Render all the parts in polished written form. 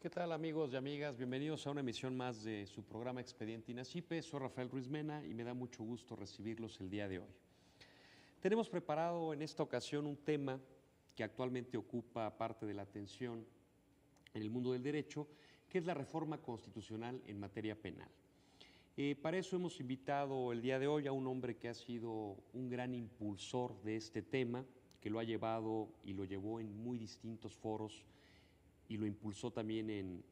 ¿Qué tal, amigos y amigas? Bienvenidos a una emisión más de su programa Expediente INACYPE. Soy Rafael Ruiz Mena y me da mucho gusto recibirlos el día de hoy. Tenemos preparado en esta ocasión un tema que actualmente ocupa parte de la atención en el mundo del derecho, que es la reforma constitucional en materia penal. Para eso hemos invitado el día de hoy a un hombre que ha sido un gran impulsor de este tema, que lo ha llevado y lo llevó en muy distintos foros y lo impulsó también en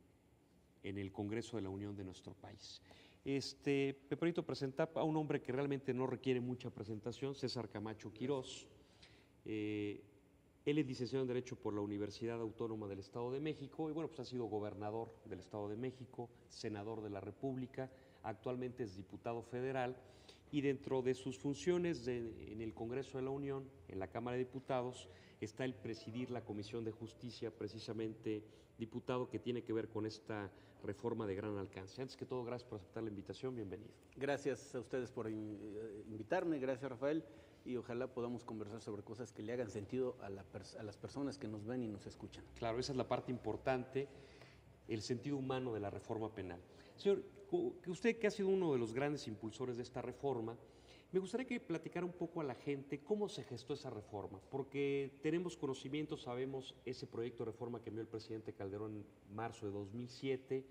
el Congreso de la Unión de nuestro país. Me permito presentar a un hombre que realmente no requiere mucha presentación, César Camacho Quirós. Él es licenciado en Derecho por la Universidad Autónoma del Estado de México y bueno, pues ha sido gobernador del Estado de México, senador de la República, actualmente es diputado federal y dentro de sus funciones en el Congreso de la Unión, en la Cámara de Diputados, está el presidir la Comisión de Justicia, precisamente diputado, que tiene que ver con esta reforma de gran alcance. Antes que todo, gracias por aceptar la invitación, bienvenido. Gracias a ustedes por invitarme, gracias Rafael, y ojalá podamos conversar sobre cosas que le hagan sentido a las personas que nos ven y nos escuchan. Claro, esa es la parte importante, el sentido humano de la reforma penal. Señor, usted que ha sido uno de los grandes impulsores de esta reforma, me gustaría que platicara un poco a la gente cómo se gestó esa reforma, porque tenemos conocimiento, sabemos ese proyecto de reforma que envió el presidente Calderón en marzo de 2007,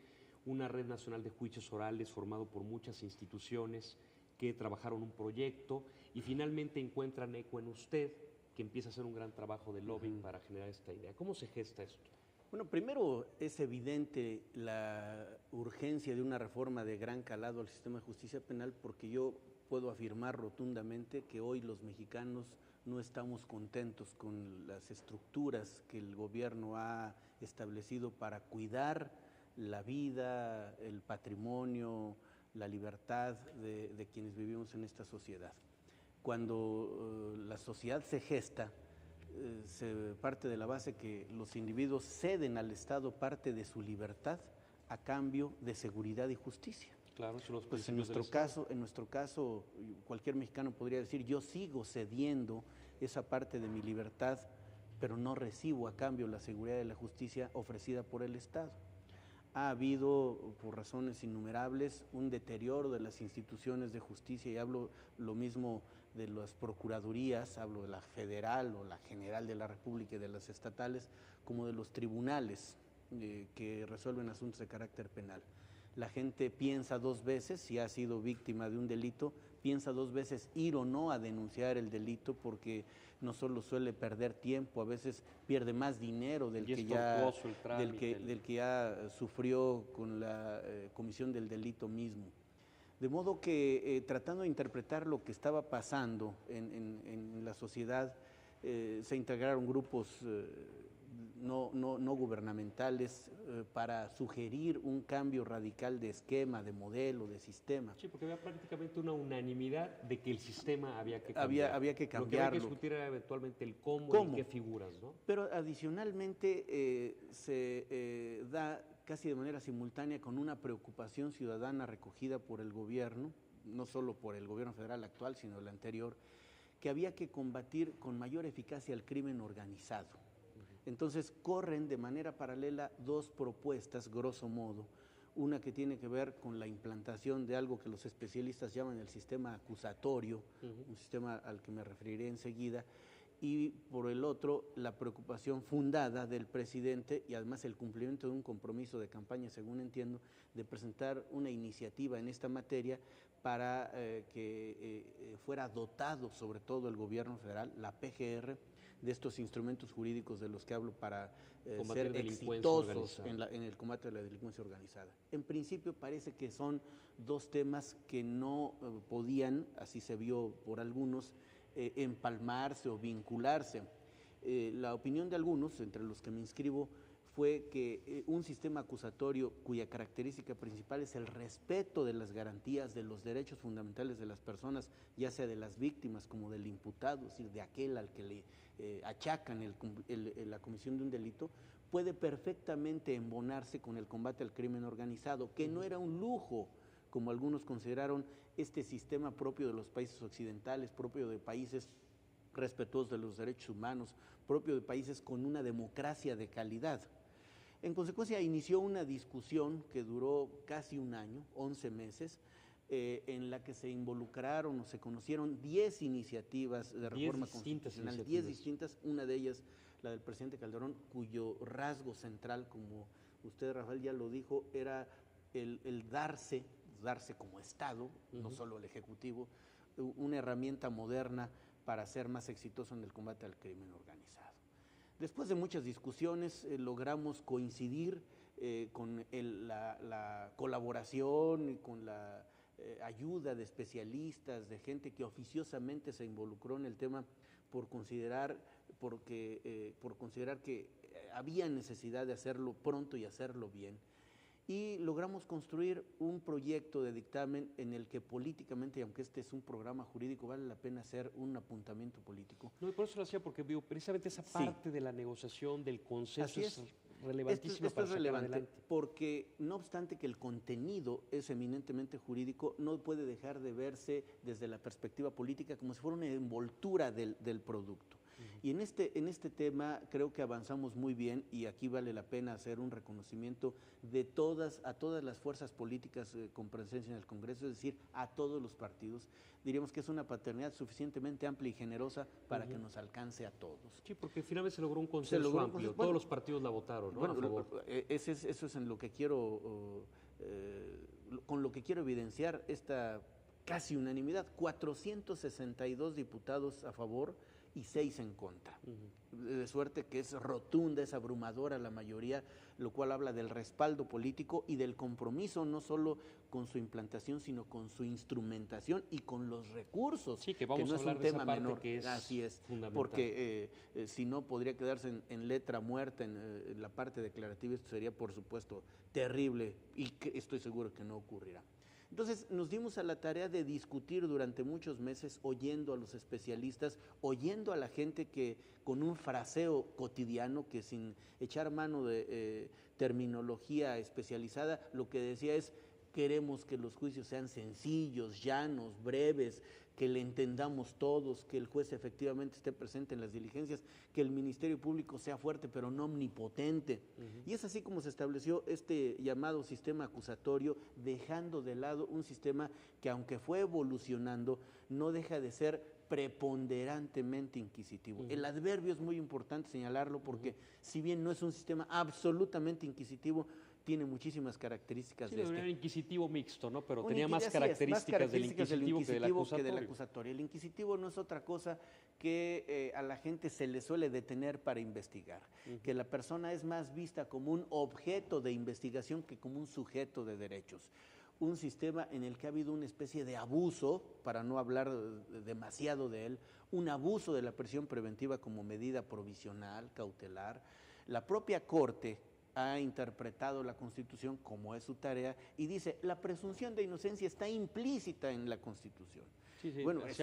una red nacional de juicios orales formado por muchas instituciones que trabajaron un proyecto y finalmente encuentran eco en usted, que empieza a hacer un gran trabajo de lobbying para generar esta idea. ¿Cómo se gesta esto? Bueno, primero es evidente la urgencia de una reforma de gran calado al sistema de justicia penal porque yo puedo afirmar rotundamente que hoy los mexicanos no estamos contentos con las estructuras que el gobierno ha establecido para cuidar la vida, el patrimonio, la libertad de quienes vivimos en esta sociedad. Cuando la sociedad se gesta, se parte de la base que los individuos ceden al Estado parte de su libertad a cambio de seguridad y justicia. Claro, son los pues en nuestro caso, cualquier mexicano podría decir, yo sigo cediendo esa parte de mi libertad, pero no recibo a cambio la seguridad y la justicia ofrecida por el Estado. Ha habido, por razones innumerables, un deterioro de las instituciones de justicia, y hablo lo mismo de las procuradurías, hablo de la federal o la general de la República y de las estatales, como de los tribunales que resuelven asuntos de carácter penal. La gente piensa dos veces, si ha sido víctima de un delito, piensa dos veces ir o no a denunciar el delito porque no solo suele perder tiempo, a veces pierde más dinero del que ya sufrió con la comisión del delito mismo. De modo que tratando de interpretar lo que estaba pasando en la sociedad, se integraron grupos no gubernamentales para sugerir un cambio radical de esquema, de modelo, de sistema. Sí, porque había prácticamente una unanimidad de que el sistema había que cambiar. Había que cambiarlo. Lo que había que discutir era eventualmente el cómo y qué figuras, ¿no? Pero adicionalmente se da casi de manera simultánea con una preocupación ciudadana recogida por el gobierno, no solo por el gobierno federal actual, sino el anterior, que había que combatir con mayor eficacia el crimen organizado. Entonces corren de manera paralela dos propuestas, grosso modo, una que tiene que ver con la implantación de algo que los especialistas llaman el sistema acusatorio, un sistema al que me referiré enseguida, y por el otro la preocupación fundada del presidente y además el cumplimiento de un compromiso de campaña, según entiendo, de presentar una iniciativa en esta materia para que fuera dotado sobre todo el gobierno federal, la PGR, de estos instrumentos jurídicos de los que hablo para ser exitosos en el combate de la delincuencia organizada. En principio parece que son dos temas que no podían, así se vio por algunos, empalmarse o vincularse. La opinión de algunos, entre los que me inscribo, fue que un sistema acusatorio cuya característica principal es el respeto de las garantías de los derechos fundamentales de las personas, ya sea de las víctimas como del imputado, es decir, de aquel al que le achacan la comisión de un delito, puede perfectamente embonarse con el combate al crimen organizado, que no era un lujo, como algunos consideraron este sistema propio de los países occidentales, propio de países respetuosos de los derechos humanos, propio de países con una democracia de calidad. En consecuencia, inició una discusión que duró casi un año, 11 meses, en la que se involucraron o se conocieron 10 iniciativas de reforma constitucional, 10 distintas, una de ellas la del presidente Calderón, cuyo rasgo central, como usted, Rafael, ya lo dijo, era el darse como Estado, no solo el Ejecutivo, una herramienta moderna para ser más exitoso en el combate al crimen organizado. Después de muchas discusiones logramos coincidir con la colaboración y con la ayuda de especialistas, de gente que oficiosamente se involucró en el tema por considerar que había necesidad de hacerlo pronto y hacerlo bien. Y logramos construir un proyecto de dictamen en el que políticamente, aunque este es un programa jurídico, vale la pena hacer un apuntamiento político. No, y por eso lo hacía, porque veo precisamente esa parte de la negociación, del consenso, es relevantísima esto es relevante porque, no obstante que el contenido es eminentemente jurídico, no puede dejar de verse desde la perspectiva política como si fuera una envoltura del producto. Y en este tema creo que avanzamos muy bien, y aquí vale la pena hacer un reconocimiento a todas las fuerzas políticas con presencia en el Congreso, es decir, a todos los partidos. Diríamos que es una paternidad suficientemente amplia y generosa para que nos alcance a todos. Sí, porque finalmente se logró un consenso amplio, todos los partidos la votaron, ¿no? Bueno, a favor. Eso es en lo que quiero, con lo que quiero evidenciar esta casi unanimidad, 462 diputados a favor y 6 en contra. De suerte que es rotunda, es abrumadora la mayoría, lo cual habla del respaldo político y del compromiso no solo con su implantación, sino con su instrumentación y con los recursos. Sí, que vamos no a hablar es un de tema esa parte menor. que es Así es, fundamental. porque si no podría quedarse en letra muerta en la parte declarativa. Esto sería, por supuesto, terrible, y que estoy seguro que no ocurrirá. Entonces nos dimos a la tarea de discutir durante muchos meses, oyendo a los especialistas, oyendo a la gente que con un fraseo cotidiano, que sin echar mano de terminología especializada, lo que decía es: queremos que los juicios sean sencillos, llanos, breves, que le entendamos todos, que el juez efectivamente esté presente en las diligencias, que el Ministerio Público sea fuerte pero no omnipotente. Y es así como se estableció este llamado sistema acusatorio, dejando de lado un sistema que, aunque fue evolucionando, no deja de ser preponderantemente inquisitivo. El adverbio es muy importante señalarlo, porque si bien no es un sistema absolutamente inquisitivo, tiene muchísimas características Sí, de era inquisitivo mixto, ¿no? Pero un tenía más características del inquisitivo que del acusatorio. El inquisitivo no es otra cosa que a la gente se le suele detener para investigar, que la persona es más vista como un objeto de investigación que como un sujeto de derechos. Un sistema en el que ha habido una especie de abuso, para no hablar demasiado de él, un abuso de la prisión preventiva como medida provisional, cautelar. La propia Corte ha interpretado la Constitución como es su tarea y dice: la presunción de inocencia está implícita en la Constitución. Sí, bueno, es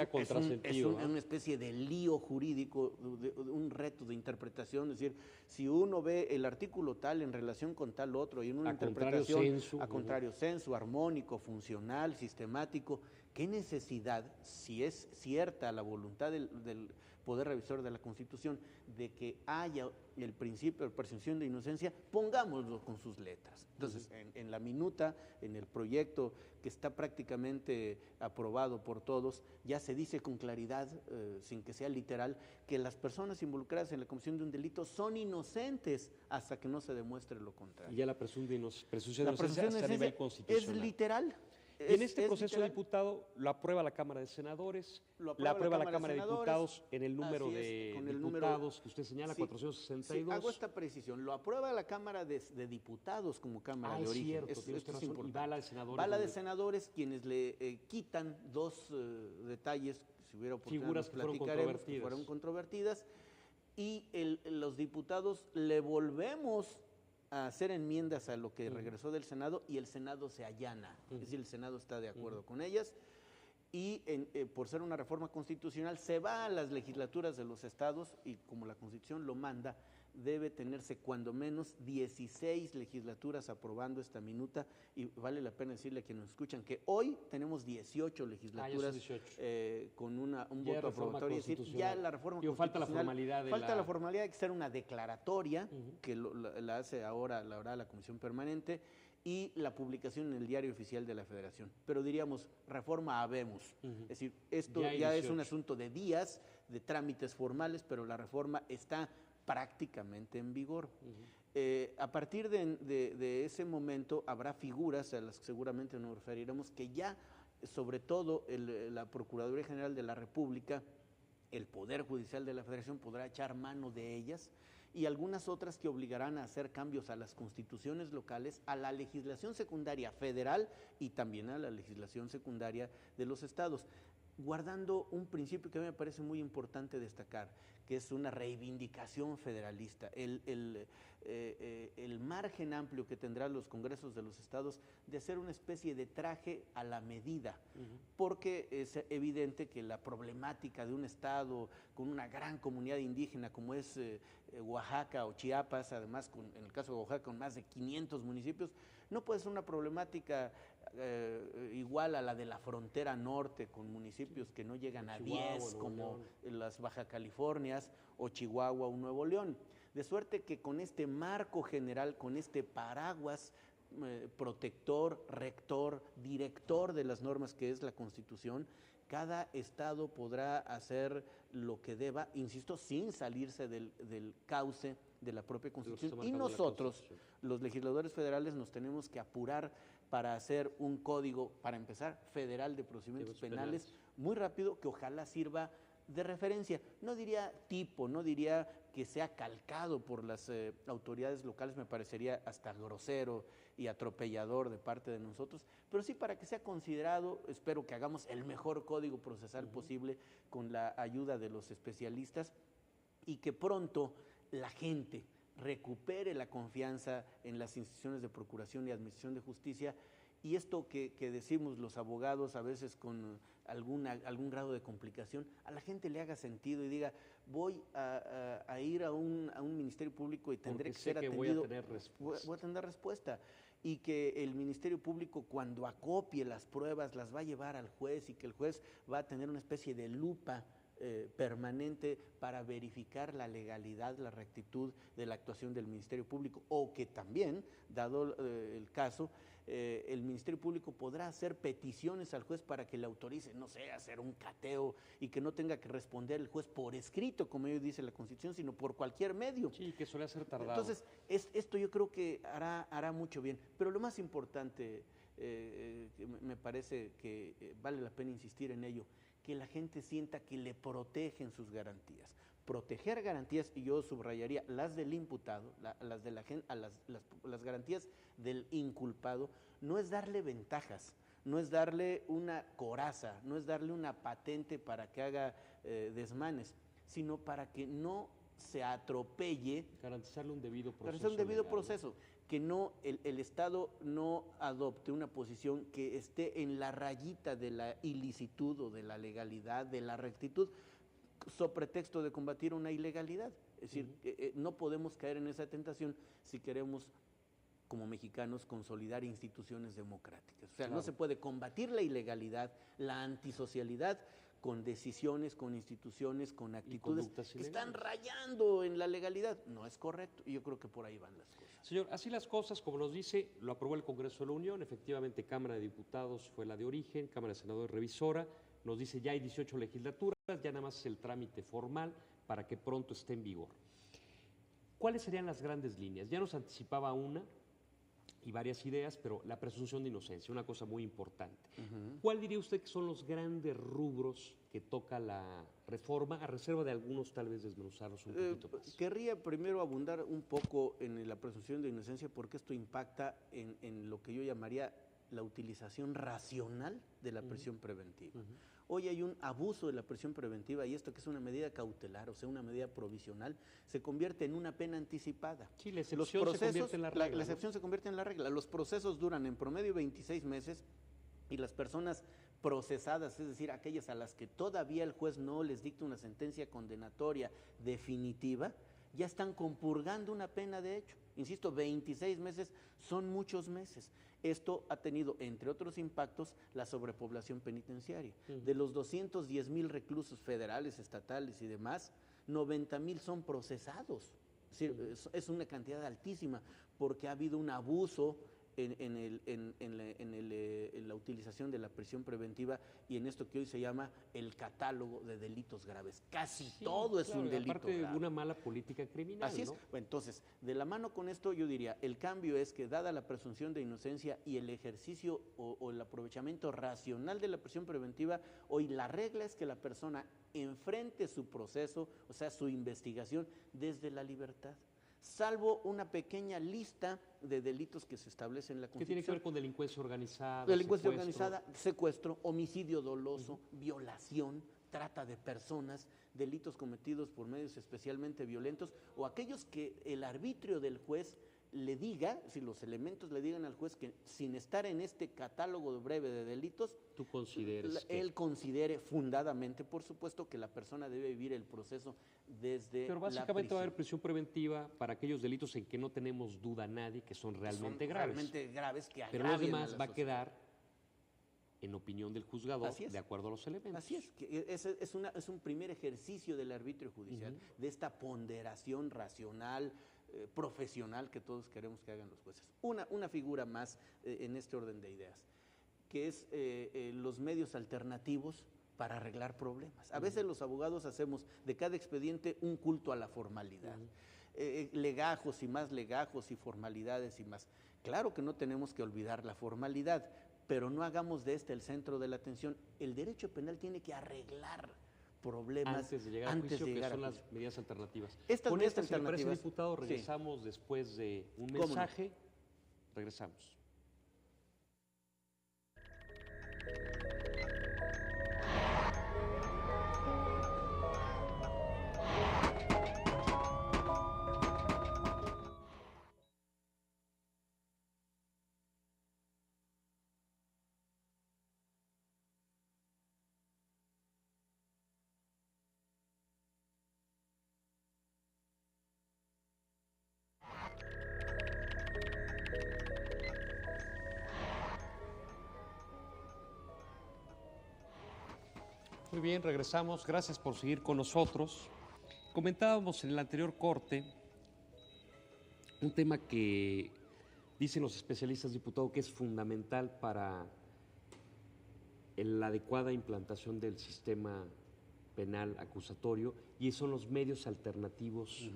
una especie de lío jurídico, un reto de interpretación. Es decir, si uno ve el artículo tal en relación con tal otro y en una interpretación a contrario sensu, armónico, funcional, sistemático, ¿qué necesidad, si es cierta la voluntad del Poder Revisor de la Constitución, de que haya el principio de presunción de inocencia? Pongámoslo con sus letras. Entonces, en la minuta, en el proyecto que está prácticamente aprobado por todos, ya se dice con claridad, sin que sea literal, que las personas involucradas en la comisión de un delito son inocentes hasta que no se demuestre lo contrario. Y ya la presunción de inocencia hasta a nivel constitucional. Es literal. Y en este proceso, literal, diputado, lo aprueba la Cámara de Senadores, la aprueba la Cámara de Diputados en el número de diputados que usted señala, 462. Sí, hago esta precisión: lo aprueba la Cámara de Diputados como Cámara de origen. Cierto, esto es importante. Y va la de Senadores. Va la de Senadores, quienes le quitan dos detalles, si hubiera oportunidad, figuras que platicaremos, que fueron controvertidas, y los diputados le volvemos a hacer enmiendas a lo que regresó del Senado, y el Senado se allana, es decir, el Senado está de acuerdo con ellas, y por ser una reforma constitucional se va a las legislaturas de los estados, y como la Constitución lo manda, debe tenerse cuando menos 16 legislaturas aprobando esta minuta, y vale la pena decirle a quienes nos escuchan que hoy tenemos 18 legislaturas 18. Con un Ya voto aprobatorio, es decir, ya la reforma falta la constitucional, formalidad de falta la formalidad de que sea una declaratoria, que la hace ahora la Comisión Permanente, y la publicación en el Diario Oficial de la Federación. Pero diríamos, reforma habemos. Es decir, esto ya es un asunto de días, de trámites formales, pero la reforma está prácticamente en vigor. A partir de ese momento habrá figuras a las que seguramente nos referiremos, que ya, sobre todo la Procuraduría General de la República, el Poder Judicial de la Federación podrá echar mano de ellas, y algunas otras que obligarán a hacer cambios a las constituciones locales, a la legislación secundaria federal y también a la legislación secundaria de los estados, guardando un principio que a mí me parece muy importante destacar, que es una reivindicación federalista, el margen amplio que tendrán los congresos de los estados de hacer una especie de traje a la medida, porque es evidente que la problemática de un estado con una gran comunidad indígena como es Oaxaca o Chiapas, además en el caso de Oaxaca con más de 500 municipios, no puede ser una problemática igual a la de la frontera norte, con municipios que no llegan a 10, como las Baja Californias o Chihuahua o Nuevo León. De suerte que con este marco general, con este paraguas protector, rector, director de las normas que es la Constitución, cada estado podrá hacer lo que deba, insisto, sin salirse del cauce de la propia Constitución. Y nosotros, los legisladores federales, nos tenemos que apurar para hacer un código, para empezar, federal de procedimientos penales, muy rápido, que ojalá sirva de referencia. No diría tipo, no diría que sea calcado por las autoridades locales, me parecería hasta grosero y atropellador de parte de nosotros, pero sí para que sea considerado. Espero que hagamos el mejor código procesal posible con la ayuda de los especialistas, y que pronto la gente recupere la confianza en las instituciones de procuración y administración de justicia, y esto que decimos los abogados a veces con algún grado de complicación, a la gente le haga sentido y diga, voy a ir a un ministerio público y tendré que ser atendido, voy a tener respuesta, y que el Ministerio Público, cuando acopie las pruebas, las va a llevar al juez, y que el juez va a tener una especie de lupa permanente para verificar la legalidad, la rectitud de la actuación del Ministerio Público, o que también, dado el caso, el Ministerio Público podrá hacer peticiones al juez para que le autorice, no sé, hacer un cateo, y que no tenga que responder el juez por escrito, como ello dice la Constitución, sino por cualquier medio. Sí, que suele ser tardado. Entonces, esto yo creo que hará mucho bien, pero lo más importante, me parece que vale la pena insistir en ello, que la gente sienta que le protegen sus garantías. Proteger garantías, y yo subrayaría las del imputado, las garantías del inculpado, no es darle ventajas, no es darle una coraza, no es darle una patente para que haga desmanes, sino para que no se atropelle. Garantizarle un debido proceso. Garantizar un debido proceso, que no el Estado no adopte una posición que esté en la rayita de la ilicitud o de la legalidad, de la rectitud, so pretexto de combatir una ilegalidad. Es decir, no podemos caer en esa tentación si queremos, como mexicanos, consolidar instituciones democráticas. O sea, no se puede combatir la ilegalidad, la antisocialidad, con decisiones, con instituciones, con actitudes que están rayando en la legalidad. No es correcto, y yo creo que por ahí van las cosas. Señor, así las cosas, como nos dice, lo aprobó el Congreso de la Unión, efectivamente Cámara de Diputados fue la de origen, Cámara de Senadores revisora, nos dice ya hay 18 legislaturas, ya nada más es el trámite formal para que pronto esté en vigor. ¿Cuáles serían las grandes líneas? Ya nos anticipaba una y varias ideas, pero la presunción de inocencia, una cosa muy importante. ¿Cuál diría usted que son los grandes rubros que toca la reforma, a reserva de algunos tal vez desmenuzarlos un poquito más? Querría primero abundar un poco en la presunción de inocencia, porque esto impacta en lo que yo llamaría la utilización racional de la prisión preventiva. Hoy hay un abuso de la prisión preventiva, y esto, que es una medida cautelar, o sea, una medida provisional, se convierte en una pena anticipada. Sí, la excepción se convierte en la regla. La excepción se convierte en la regla. Los procesos duran en promedio 26 meses, y las personas procesadas, es decir, aquellas a las que todavía el juez no les dicta una sentencia condenatoria definitiva, ya están compurgando una pena de hecho. Insisto, 26 meses son muchos meses. Esto ha tenido, entre otros impactos, la sobrepoblación penitenciaria. De los 210,000 reclusos federales, estatales y demás, 90,000 son procesados. Es decir, es una cantidad altísima porque ha habido un abuso en la utilización de la prisión preventiva y en esto que hoy se llama el catálogo de delitos graves. Casi todo es un delito aparte grave. de una mala política criminal. Así es. ¿no? Bueno, entonces, de la mano con esto yo diría, el cambio es que dada la presunción de inocencia y el ejercicio o el aprovechamiento racional de la prisión preventiva, hoy la regla es que la persona enfrente su proceso, o sea, su investigación desde la libertad, salvo una pequeña lista de delitos que se establecen en la Constitución. ¿Qué tiene que ver con delincuencia organizada? Delincuencia organizada, secuestro, homicidio doloso, violación, trata de personas, delitos cometidos por medios especialmente violentos o aquellos que el arbitrio del juez le diga, si los elementos le digan al juez que sin estar en este catálogo breve de delitos, tú consideres él considere fundadamente, por supuesto, que la persona debe vivir el proceso desde Pero básicamente la prisión. va a haber prisión preventiva para aquellos delitos en que no tenemos duda nadie que son realmente graves. Realmente graves que Pero los agravien a demás la va a sociedad. quedar en opinión del juzgador Así es. de acuerdo a los elementos. Así es, que es un primer ejercicio del arbitrio judicial, de esta ponderación racional, profesional que todos queremos que hagan los jueces. Una figura más en este orden de ideas, que es los medios alternativos para arreglar problemas. A veces los abogados hacemos de cada expediente un culto a la formalidad. Legajos y más legajos y formalidades y más. Claro que no tenemos que olvidar la formalidad, pero no hagamos de este el centro de la atención. El derecho penal tiene que arreglar problemas antes de llegar a juicio, que son las medidas alternativas. Estas Con medidas esta, si le parece, alternativas, diputado, sí. regresamos después de un ¿Cómo no? mensaje. Regresamos. Muy bien, regresamos. Gracias por seguir con nosotros. Comentábamos en el anterior corte un tema que dicen los especialistas, diputado, que es fundamental para la adecuada implantación del sistema penal acusatorio, y son los medios alternativos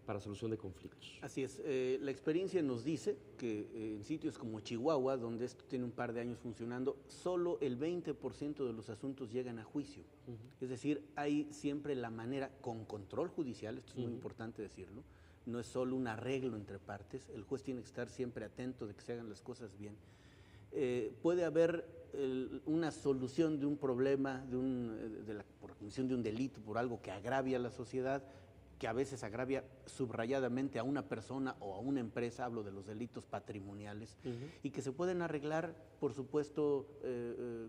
para solución de conflictos. Así es, la experiencia nos dice que en sitios como Chihuahua, donde esto tiene un par de años funcionando, solo el 20% de los asuntos llegan a juicio. Es decir, hay siempre la manera, con control judicial, esto es muy importante decirlo, no es solo un arreglo entre partes, el juez tiene que estar siempre atento de que se hagan las cosas bien. Puede haber una solución de un problema, por la comisión de un delito, por algo que agravia a la sociedad, que a veces agravia subrayadamente a una persona o a una empresa, hablo de los delitos patrimoniales, y que se pueden arreglar, por supuesto,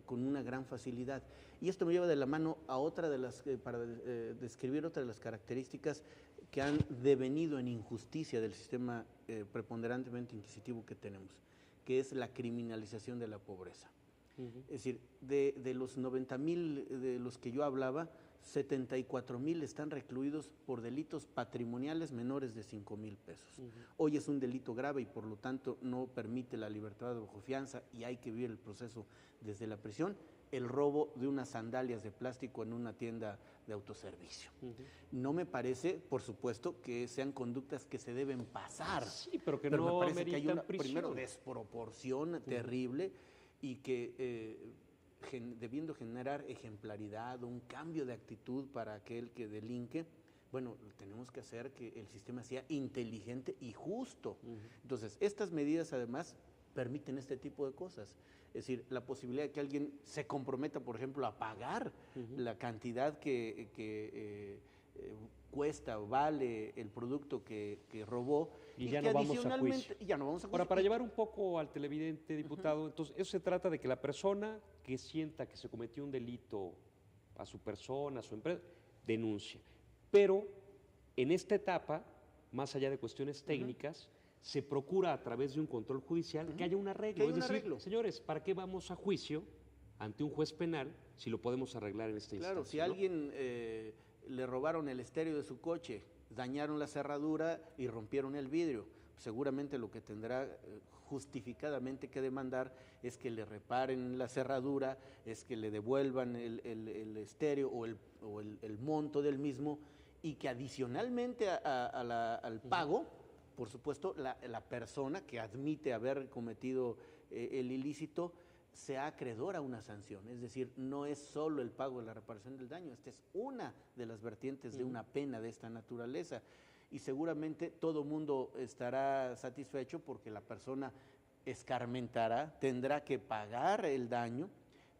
con una gran facilidad. Y esto me lleva de la mano a otra de las, para describir otra de las características que han devenido en injusticia del sistema preponderantemente inquisitivo que tenemos, que es la criminalización de la pobreza. Es decir, de los 90,000 de los que yo hablaba, 74,000 están recluidos por delitos patrimoniales menores de 5,000 pesos. Hoy es un delito grave y por lo tanto no permite la libertad bajo fianza y hay que vivir el proceso desde la prisión. El robo de unas sandalias de plástico en una tienda de autoservicio. No me parece, por supuesto, que sean conductas que se deben pasar. Sí, pero que pero no me parece que hay una prisión. primero desproporción terrible y que debiendo generar ejemplaridad, un cambio de actitud para aquel que delinque, bueno, tenemos que hacer que el sistema sea inteligente y justo. Entonces, estas medidas además permiten este tipo de cosas. Es decir, la posibilidad de que alguien se comprometa, por ejemplo, a pagar la cantidad que cuesta o vale el producto que robó. Y ya no vamos a juicio. Y ya no vamos a juicio. Ahora, para llevar un poco al televidente, diputado, entonces eso se trata de que la persona que sienta que se cometió un delito a su persona, a su empresa, denuncia. Pero En esta etapa, más allá de cuestiones técnicas, se procura a través de un control judicial que haya un arreglo. Que haya Es un decir, arreglo. señores, ¿para qué vamos a juicio ante un juez penal si lo podemos arreglar en esta Claro, si instancia? a ¿no? alguien le robaron el estéreo de su coche, dañaron la cerradura y rompieron el vidrio, seguramente lo que tendrá justificadamente que demandar es que le reparen la cerradura, es que le devuelvan el estéreo o el monto del mismo, y que adicionalmente al pago, por supuesto, la persona que admite haber cometido el ilícito sea acreedora a una sanción. Es decir, no es solo el pago de la reparación del daño, esta es una de las vertientes de una pena de esta naturaleza. Y seguramente todo mundo estará satisfecho porque la persona escarmentará, tendrá que pagar el daño,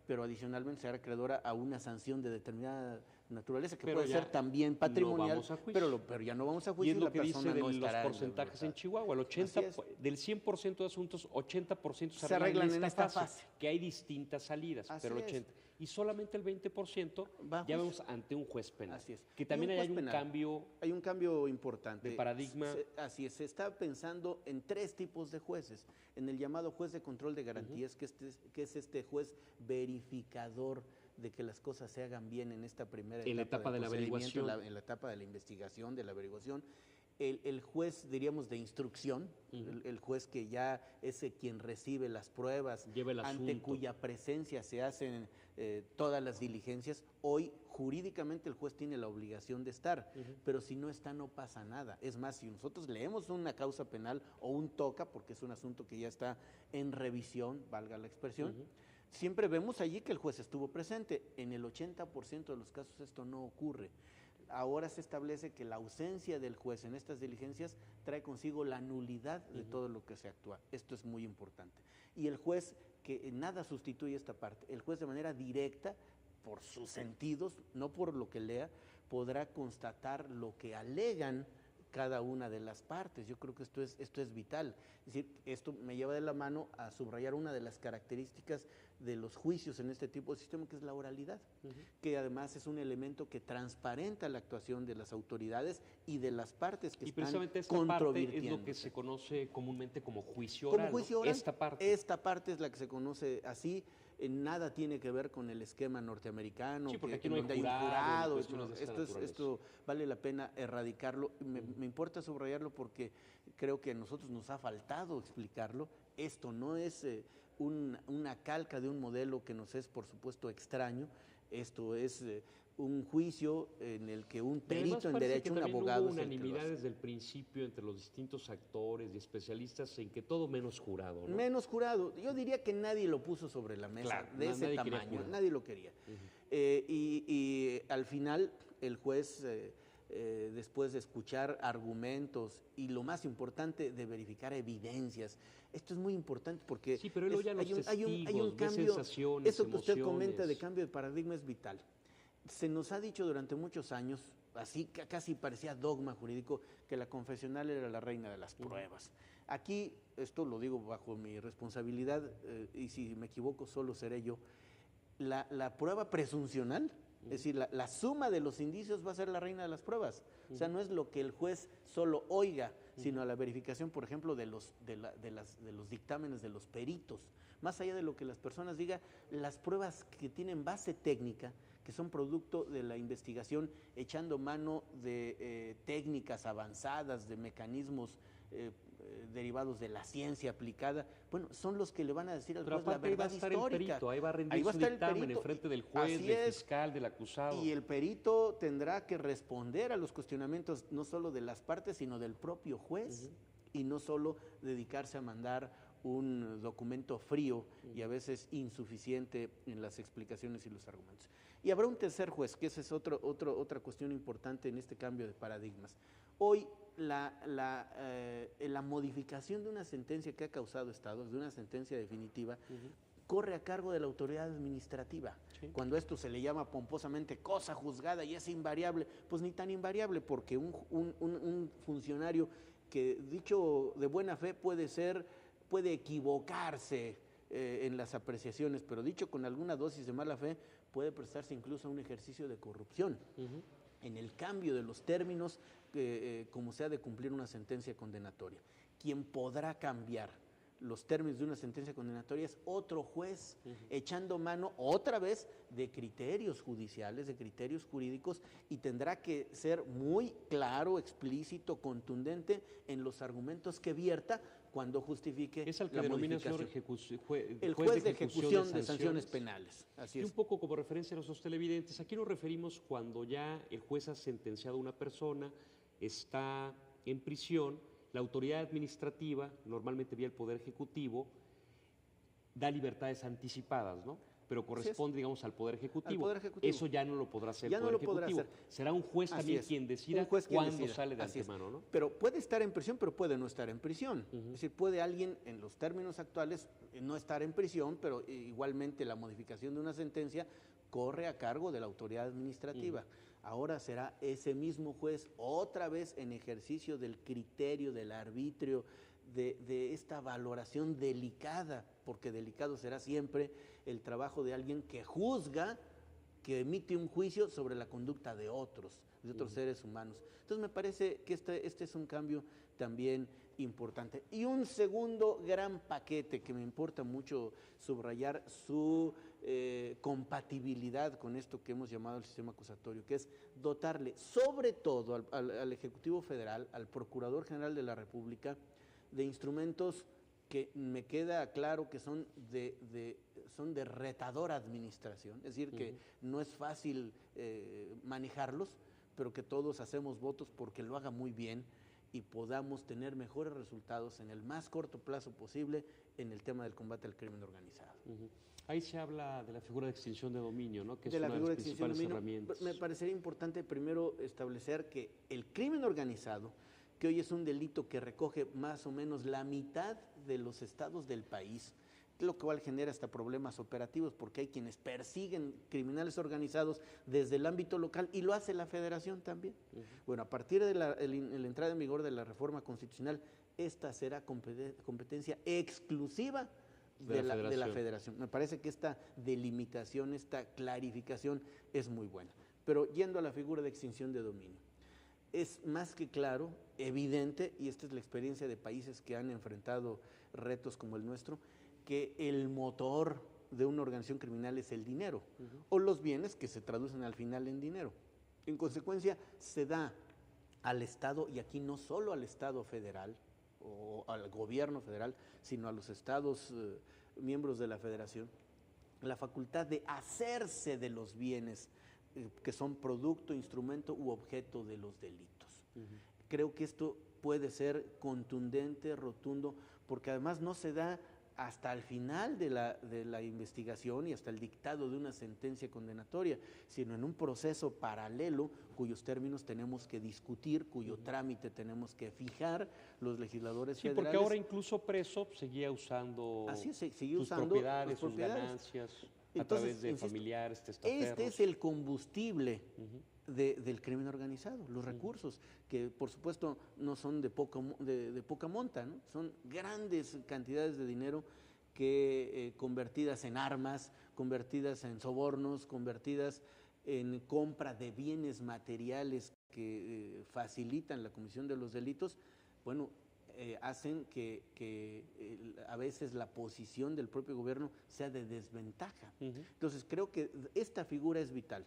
pero adicionalmente será acreedora a una sanción de determinada naturaleza, que Pero puede ya ser también patrimonial, no vamos a juicio. pero ya no vamos a Y juicio es y lo la que dice persona de no los estará porcentajes en libertad. Chihuahua. El 80, Así es. del 100% de asuntos, 80% Se arreglan en esta fase. que hay distintas salidas, Así pero el es. 80. Y solamente el 20% Va a ya juicio. vemos ante un juez penal. Así es. Que Y también un hay juez un penal. cambio Hay un cambio importante. de paradigma. Así es, se está pensando en 3 tipos de jueces. En el llamado juez de control de garantías, que es este juez verificador de que las cosas se hagan bien en esta primera En la etapa de la procedimiento, averiguación. en la etapa de la investigación, de la averiguación. El juez, diríamos, de instrucción, el juez que ya es quien recibe las pruebas, Lleva el ante asunto. cuya presencia se hacen todas las diligencias. Hoy, jurídicamente, el juez tiene la obligación de estar, pero si no está, no pasa nada. Es más, si nosotros leemos una causa penal o un TOCA, porque es un asunto que ya está en revisión, valga la expresión, siempre vemos allí que el juez estuvo presente. En el 80% de los casos esto no ocurre. Ahora se establece que la ausencia del juez en estas diligencias trae consigo la nulidad de todo lo que se actúa. Esto es muy importante. Y el juez, que nada sustituye esta parte, el juez de manera directa, por sus sentidos, no por lo que lea, podrá constatar lo que alegan cada una de las partes. Yo creo que esto es vital. Es decir, esto me lleva de la mano a subrayar una de las características de los juicios en este tipo de sistema, que es la oralidad, que además es un elemento que transparenta la actuación de las autoridades y de las partes que Y están precisamente esta parte es lo que controvirtiéndose. se conoce comúnmente como juicio Como oral. ¿no? juicio oral, Esta parte. es la que se conoce así. Nada tiene que ver con el esquema norteamericano, Sí, porque aquí en no hay donde hay un jurado, jurado. ni cuestiones de esta naturaleza. Esto vale la pena erradicarlo. Me importa subrayarlo porque creo que a nosotros nos ha faltado explicarlo. Esto no es una calca de un modelo que nos es, por supuesto, extraño. Esto es un juicio en el que un perito en derecho, un abogado, hubo es el que lo unanimidad hace. desde el principio entre los distintos actores y especialistas en que todo menos jurado, ¿no? Menos jurado. Yo diría que nadie lo puso sobre la mesa, Claro, de ese nadie quería tamaño, jurado. nadie lo quería. Y al final el juez, después de escuchar argumentos y lo más importante, de verificar evidencias, esto es muy importante porque Sí, pero él oye a los hay un testigos, ve cambio, sensaciones, eso que usted comenta de emociones. cambio de paradigma es vital. Se nos ha dicho durante muchos años, así casi parecía dogma jurídico, que la confesional era la reina de las pruebas. Aquí, esto lo digo bajo mi responsabilidad, y si me equivoco solo seré yo, la prueba presuncional, es decir, la suma de los indicios va a ser la reina de las pruebas. O sea, no es lo que el juez solo oiga, sino la verificación, por ejemplo, de los dictámenes de los peritos. Más allá de lo que las personas digan, las pruebas que tienen base técnica, que son producto de la investigación, echando mano de técnicas avanzadas, de mecanismos derivados de la ciencia aplicada, bueno, son los que le van a decir al Pero juez la aparte ahí va a verdad estar histórica. el perito, ahí va a rendir Ahí va a su estar el dictamen perito, en frente del y juez, así del es. fiscal, del acusado. Y el perito tendrá que responder a los cuestionamientos no solo de las partes, sino del propio juez, y no solo dedicarse a mandar un documento frío y a veces insuficiente en las explicaciones y los argumentos. Y habrá un tercer juez, que esa es otra cuestión importante en este cambio de paradigmas. Hoy la modificación de una sentencia que ha causado estados, de una sentencia definitiva, corre a cargo de la autoridad administrativa. Sí. Cuando esto se le llama pomposamente cosa juzgada y es invariable, pues ni tan invariable, porque un funcionario que, dicho de buena fe, puede equivocarse en las apreciaciones, pero dicho con alguna dosis de mala fe, puede prestarse incluso a un ejercicio de corrupción. En el cambio de los términos como se ha de cumplir una sentencia condenatoria. Quien podrá cambiar los términos de una sentencia condenatoria es otro juez, echando mano otra vez de criterios judiciales, de criterios jurídicos, y tendrá que ser muy claro, explícito, contundente en los argumentos que vierta cuando justifique es al que la denomina modificación. El juez de ejecución de sanciones penales. Así y es. un poco como referencia a nuestros televidentes, aquí nos referimos cuando ya el juez ha sentenciado a una persona, está en prisión, la autoridad administrativa, normalmente vía el Poder Ejecutivo, da libertades anticipadas, ¿no? Pero corresponde, digamos, al Poder Ejecutivo. Al Poder Ejecutivo. Eso ya no lo podrá hacer Ya el no Poder lo podrá Ejecutivo. hacer. Será un juez Así también es. quien decida Un juez quien cuándo decida. sale de Así es. antemano, ¿no? Pero puede estar en prisión, pero puede no estar en prisión. Es decir, puede alguien, en los términos actuales, no estar en prisión, pero igualmente la modificación de una sentencia corre a cargo de la autoridad administrativa. Ahora será ese mismo juez, otra vez en ejercicio del criterio, del arbitrio, de esta valoración delicada, porque delicado será siempre el trabajo de alguien que juzga, que emite un juicio sobre la conducta de otros seres humanos. Entonces me parece que este es un cambio también importante. Y un segundo gran paquete que me importa mucho subrayar su compatibilidad con esto que hemos llamado el sistema acusatorio, que es dotarle sobre todo al Ejecutivo Federal, al Procurador General de la República, de instrumentos que me queda claro que son de retadora administración, es decir, que no es fácil manejarlos, pero que todos hacemos votos porque lo haga muy bien y podamos tener mejores resultados en el más corto plazo posible en el tema del combate al crimen organizado. Ahí se habla de la figura de extinción de dominio, ¿no? Que es de la una de figura las de extinción de principales dominio, herramientas. me parecería importante primero establecer que el crimen organizado, que hoy es un delito que recoge más o menos la mitad de los estados del país, lo cual genera hasta problemas operativos porque hay quienes persiguen criminales organizados desde el ámbito local y lo hace la federación también. Bueno, a partir de la entrada en vigor de la reforma constitucional, esta será competencia exclusiva de la federación. Me parece que esta delimitación, esta clarificación es muy buena. Pero yendo a la figura de extinción de dominio, es más que claro, evidente, y esta es la experiencia de países que han enfrentado retos como el nuestro, que el motor de una organización criminal es el dinero, o los bienes que se traducen al final en dinero. En consecuencia, se da al Estado, y aquí no solo al Estado federal o al gobierno federal, sino a los estados miembros de la federación, la facultad de hacerse de los bienes que son producto, instrumento u objeto de los delitos. Creo que esto puede ser contundente, rotundo, porque además no se da hasta el final de la investigación y hasta el dictado de una sentencia condenatoria, sino en un proceso paralelo cuyos términos tenemos que discutir, cuyo trámite tenemos que fijar los legisladores federales. Sí, porque ahora incluso preso seguía usando sus propiedades, sus ganancias, a través de familiares, testaferros. Este es el combustible del crimen organizado, los recursos, que por supuesto no son de poca monta, ¿no? Son grandes cantidades de dinero que convertidas en armas, convertidas en sobornos, convertidas en compra de bienes materiales que facilitan la comisión de los delitos, bueno, hacen que a veces la posición del propio gobierno sea de desventaja. Entonces creo que esta figura es vital.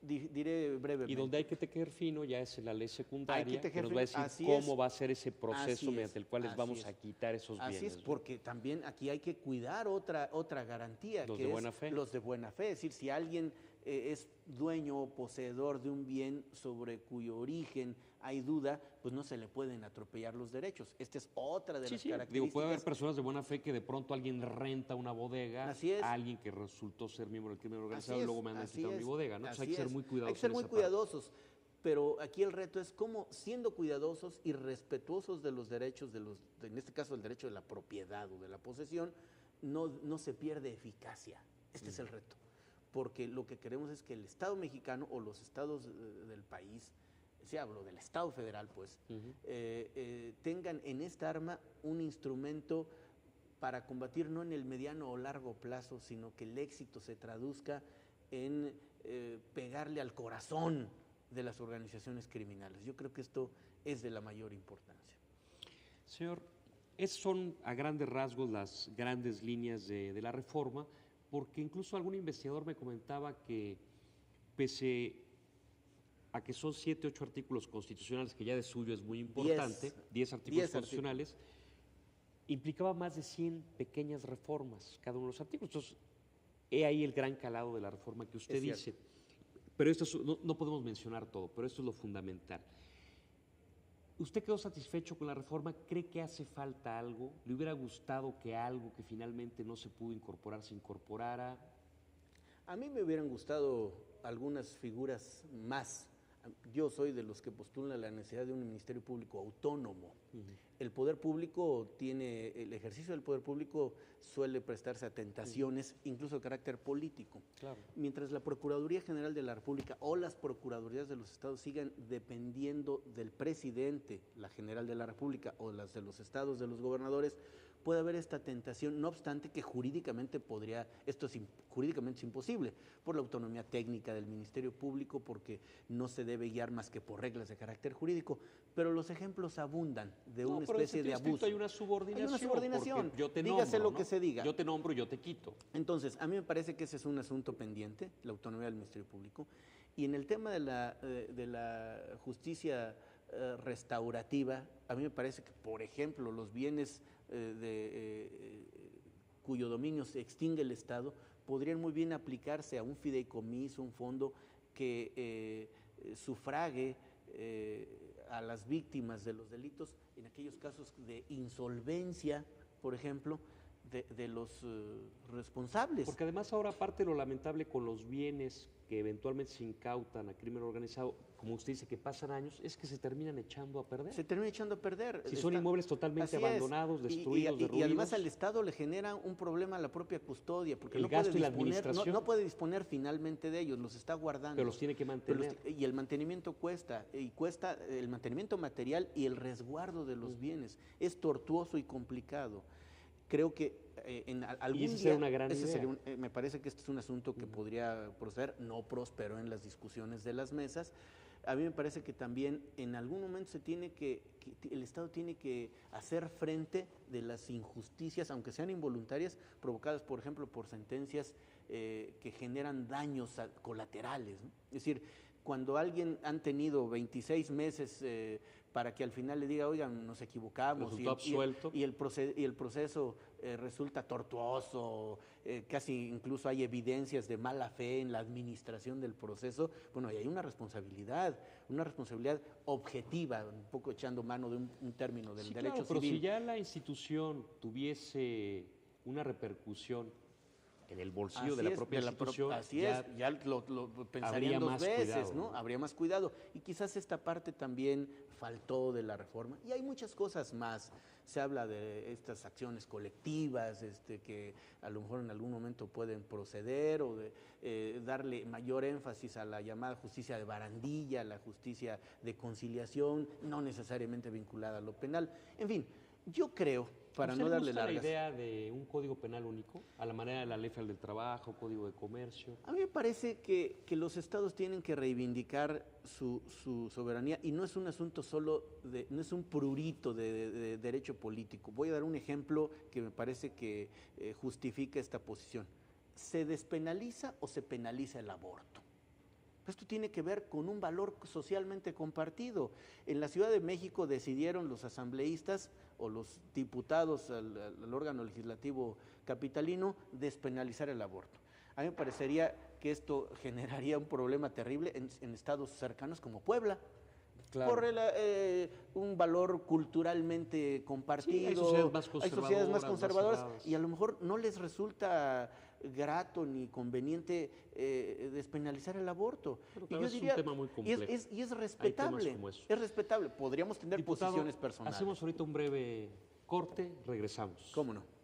Diré brevemente. Y donde hay que tejer fino ya es en la ley secundaria, que nos va a decir cómo va a ser ese proceso mediante el cual les vamos a quitar esos bienes. Así es, porque también aquí hay que cuidar otra garantía, los que de es buena fe. Los de buena fe, es decir, si alguien es dueño o poseedor de un bien sobre cuyo origen hay duda, pues no se le pueden atropellar los derechos. Esta es otra de las características. Digo, puede haber personas de buena fe que de pronto alguien renta una bodega a alguien que resultó ser miembro del crimen organizado y luego me andan quitando mi bodega, ¿no? Entonces hay que ser muy cuidadosos. Hay que ser muy cuidadosos, pero aquí el reto es cómo, siendo cuidadosos y respetuosos de los derechos, en este caso el derecho de la propiedad o de la posesión, no se pierde eficacia. Este es el reto. Porque lo que queremos es que el Estado mexicano o los estados del país, si hablo del Estado federal, pues, tengan en esta arma un instrumento para combatir no en el mediano o largo plazo, sino que el éxito se traduzca en pegarle al corazón de las organizaciones criminales. Yo creo que esto es de la mayor importancia. Señor, esas son a grandes rasgos las grandes líneas de la reforma, porque incluso algún investigador me comentaba que pese a que son 7, 8 artículos constitucionales, que ya de suyo es muy importante, 10 artículos constitucionales, implicaba más de 100 pequeñas reformas cada uno de los artículos. Entonces, he ahí el gran calado de la reforma que usted dice. Pero esto no podemos mencionar todo, pero esto es lo fundamental. ¿Usted quedó satisfecho con la reforma? ¿Cree que hace falta algo? ¿Le hubiera gustado que algo que finalmente no se pudo incorporar se incorporara? A mí me hubieran gustado algunas figuras más. Yo soy de los que postulan la necesidad de un ministerio público autónomo. El poder público el ejercicio del poder público suele prestarse a tentaciones, incluso de carácter político. Claro. Mientras la Procuraduría General de la República o las Procuradurías de los Estados sigan dependiendo del presidente, la General de la República, o las de los estados, de los gobernadores, puede haber esta tentación, no obstante que jurídicamente jurídicamente es imposible, por la autonomía técnica del Ministerio Público, porque no se debe guiar más que por reglas de carácter jurídico, pero los ejemplos abundan de una especie de abuso. Hay una subordinación. Hay una subordinación, yo te dígase nombro, lo que se diga. Yo te nombro y yo te quito. Entonces, a mí me parece que ese es un asunto pendiente, la autonomía del Ministerio Público, y en el tema de la justicia restaurativa, a mí me parece que, por ejemplo, los bienes cuyo dominio se extingue el Estado, podrían muy bien aplicarse a un fideicomiso, un fondo que sufrague a las víctimas de los delitos en aquellos casos de insolvencia, por ejemplo, de los responsables. Porque además ahora, aparte de lo lamentable con los bienes que eventualmente se incautan a crimen organizado, como usted dice, que pasan años, es que se terminan echando a perder. Se terminan echando a perder. Si son inmuebles totalmente abandonados, destruidos, derruidos. Y además al Estado le genera un problema la propia custodia, porque el gasto y la administración. No puede disponer finalmente de ellos, los está guardando. Pero los tiene que mantener. Y el mantenimiento cuesta el mantenimiento material y el resguardo de los bienes. Es tortuoso y complicado. Creo que en algún día sería una gran idea. Me parece que este es un asunto que podría proceder, no prosperó en las discusiones de las mesas. A mí me parece que también en algún momento el Estado tiene que hacer frente de las injusticias, aunque sean involuntarias, provocadas, por ejemplo, por sentencias que generan daños colaterales, ¿no? Es decir, cuando alguien han tenido 26 meses para que al final le diga, oigan, nos equivocamos, y el proceso resulta tortuoso, casi incluso hay evidencias de mala fe en la administración del proceso, bueno, ahí hay una responsabilidad objetiva, un poco echando mano de un término del derecho civil. Pero si ya la institución tuviese una repercusión en el bolsillo de la propia institución, ya lo pensarían dos veces, ¿no? Habría más cuidado. Y quizás esta parte también faltó de la reforma. Y hay muchas cosas más. Se habla de estas acciones colectivas que a lo mejor en algún momento pueden proceder, o de darle mayor énfasis a la llamada justicia de barandilla, la justicia de conciliación, no necesariamente vinculada a lo penal. En fin, yo creo, para no darle largas. ¿Usted le gusta la idea de un código penal único, a la manera de la Ley Federal del Trabajo, Código de Comercio? A mí me parece que los estados tienen que reivindicar su soberanía, y no es un asunto solo no es un prurito de derecho político. Voy a dar un ejemplo que me parece que justifica esta posición. ¿Se despenaliza o se penaliza el aborto? Esto tiene que ver con un valor socialmente compartido. En la Ciudad de México decidieron los asambleístas o los diputados al órgano legislativo capitalino despenalizar el aborto. A mí me parecería que esto generaría un problema terrible en estados cercanos como Puebla. Claro. Por un valor culturalmente compartido. Hay sociedades más conservadoras, y a lo mejor no les resulta grato ni conveniente despenalizar el aborto. Y yo diría, es un tema muy complejo. Y es respetable. Es respetable. Podríamos tener Diputado, posiciones personales. Hacemos ahorita un breve corte, regresamos. ¿Cómo no?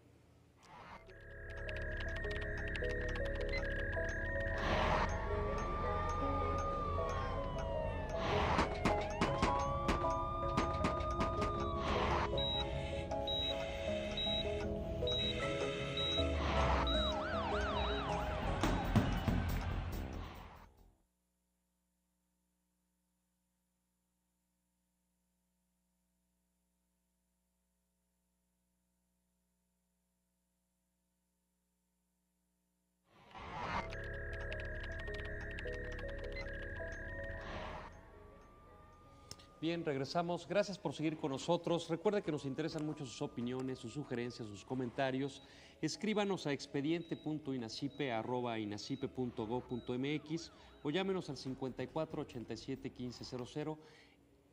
Bien, regresamos. Gracias por seguir con nosotros. Recuerde que nos interesan mucho sus opiniones, sus sugerencias, sus comentarios. Escríbanos a expediente.inacipe@inacipe.gov.mx o llámenos al 54 87 15 00